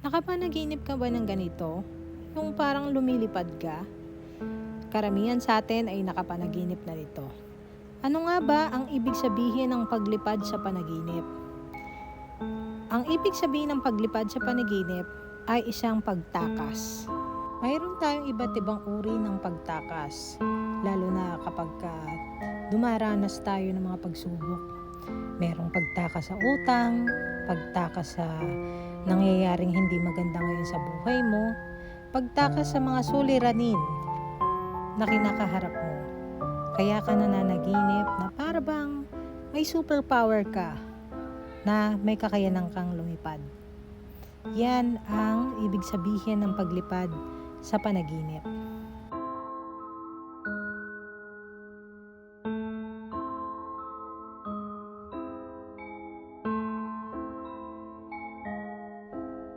Nakapanaginip ka ba ng ganito? Yung parang lumilipad ka? Karamihan sa atin ay nakapanaginip na nito. Ano nga ba ang ibig sabihin ng paglipad sa panaginip? Ang ibig sabihin ng paglipad sa panaginip ay isang pagtakas. Mayroon tayong iba't ibang uri ng pagtakas, lalo na kapag dumaranas tayo ng mga pagsubok. Merong pagtakas sa utang, pagtakas sa nangyayaring hindi maganda ngayon sa buhay mo, pagtakas sa mga suliranin na kinakaharap mo. Kaya ka nananaginip na para bang may superpower ka, na may kakayanan kang lumipad. Yan ang ibig sabihin ng paglipad sa panaginip.